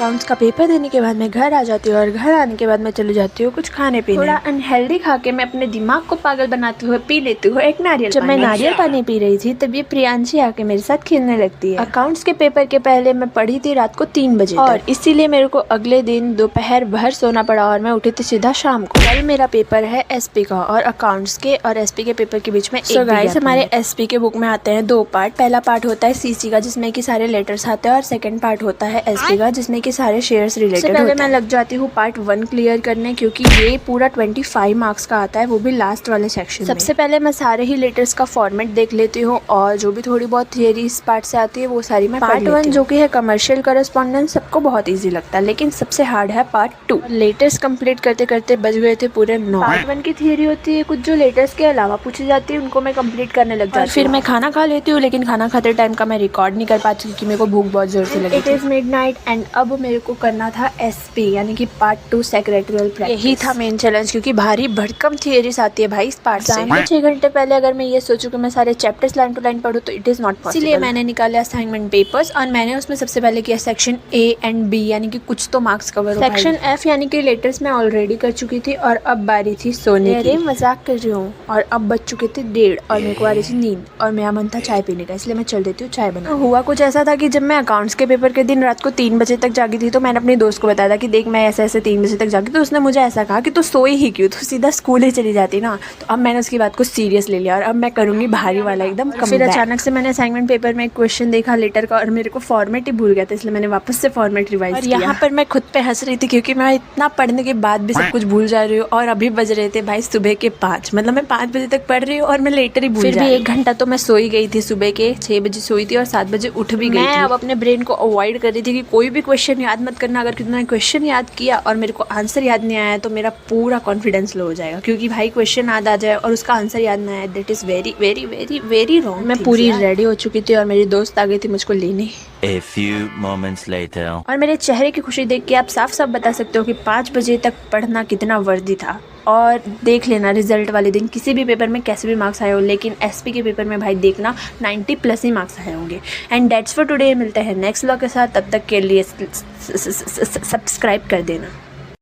Accounts का paper देने के बाद मैं घर आ जाती हूँ और घर आने के बाद मैं चली जाती हूँ कुछ खाने पीने। थोड़ा अनहेल्दी खा के मैं अपने दिमाग को पागल बनाते हुए पी लेती हूँ एक नारियल पानी। जब मैं नारियल पानी पी रही थी तब ये प्रियांशी आके मेरे साथ खेलने लगती है। अकाउंट्स के पेपर के पहले मैं पढ़ी थी रात को 3 बजे और इसीलिए मेरे को अगले दिन दोपहर भर सोना पड़ा और मैं उठी थी सीधा शाम को। कल मेरा पेपर है एसपी का और अकाउंट्स के और एसपी के पेपर के बीच में एक गाइस हमारे एसपी के बुक में आते हैं 2 पार्ट। पहला पार्ट होता है सीसी का जिसमें कि सारे लेटर्स आते हैं और सेकंड पार्ट होता है एसपी का जिसमें कि सारे शेयर्स रिलेटेड होते हैं। मैं लग जाती हूँ पार्ट 1 क्लियर करने क्योंकि ये पूरा 25 मार्क्स का आता है, वो भी लास्ट वाले सेक्शन में। सबसे पहले मैं सारे ही लेटर्स का फॉर्मेट देख लेती हूँ और जो भी थोड़ी बहुत थियरी इस पार्ट से आती है वो सारी मैं पार्ट 1 जो कि है कमर्शियल करस्पॉन्डेंस सबको बहुत ईजी लगता है, लेकिन सबसे हार्ड है पार्ट 2। लेटर्स कंप्लीट करते करते बज गए थे पूरे 9। पार्ट 1 की थियरी होती है, कुछ जो लेटर्स के अलावा पूछी जाती है उनको मैं कंप्लीट करने लग जाती हूँ। फिर मैं खाना खा लेती हूँ, लेकिन खाना खाते टाइम का मैं रिकॉर्ड नहीं कर पाती क्योंकि मेरे को भूख बहुत जोर से लगी। इट इज मिडनाइट एंड अब मेरे को करना था एसपी यानी कि पार्ट 2 सेक्रेटरियल प्रैक्टिस। यही था मेन चैलेंज क्योंकि भारी भड़कम थियरीज आती है भाई इस पार्ट से। 6 घंटे पहले अगर मैं ये सोचूं कि मैं सारे चैप्टर्स लाइन टू लाइन पढूं तो इट इज नॉट पॉसिबल। इसलिए मैंने निकाले असाइनमेंट पेपर्स और मैंने उसमें सबसे पहले किया सेक्शन ए एंड बी यानी कि कुछ तो मार्क्स कवर हो। सेक्शन एफ यानी कि लेटर्स मैं ऑलरेडी कर चुकी थी और अब बारी थी सोने की। अरे मजाक कर रही हूँ। और अब बज चुके थे 1:30 और मेरे को आ रही थी नींद और मेरा मन था चाय पीने का, इसलिए मैं चल देती हूँ चाय बना। हुआ कुछ ऐसा था कि जब मैं अकाउंट्स के पेपर के दिन रात को 3 बजे तक जागी थी तो मैंने अपने दोस्त को बताया था कि देख मैं ऐसे 3 बजे तक जागी, तो उसने मुझे ऐसा कहा कि तू सोई ही क्यों, तू सीधा स्कूल ही चली जाती ना। तो अब मैंने उसकी बात को सीरियस ले लिया और अब मैं करूंगी भारी वाला एकदम। फिर अचानक से मैंने असाइनमेंट पेपर में एक क्वेश्चन देखा लेटर का और मेरे को फॉर्मेट ही भूल गया था, इसलिए मैंने वापस से फॉर्मेट रिवाइज किया। यहाँ पर मैं खुद पे हंस रही थी क्योंकि मैं इतना पढ़ने के बाद भी सब कुछ भूल जा रही हूँ और अभी बज रहे थे भाई सुबह के 5, मतलब मैं 5 बजे तक पढ़ रही हूँ और मैं लेटर ही भूल जा रही हूँ। फिर भी 1 घंटा तो मैं सोई गई थी, सुबह के 6 बजे सोई थी और 7 बजे उठ भी गई थी। मैं अब अपने ब्रेन को अवॉइड कर रही थी कि कोई भी क्वेश्चन याद मत करना, अगर तुमने क्वेश्चन याद किया और मेरे को आंसर याद नहीं आया तो मेरा पूरा कॉन्फिडेंस लो हो जाएगा, क्योंकि भाई क्वेश्चन याद आ जाए और उसका आंसर याद ना आए that is very very very very wrong. मैं पूरी रेडी हो चुकी थी और मेरी दोस्त आ गई थी मुझको लेने। A few moments later. और मेरे चेहरे की खुशी देख के आप साफ साफ बता सकते हो कि 5 बजे तक पढ़ना कितना वर्दी था। और देख लेना रिजल्ट वाले दिन किसी भी पेपर में कैसे भी मार्क्स आए हो, लेकिन एसपी के पेपर में भाई देखना 90+ ही मार्क्स आए होंगे। And that's for today. मिलते हैं नेक्स्ट व्लॉग के साथ, तब तक के लिए सब्सक्राइब कर देना।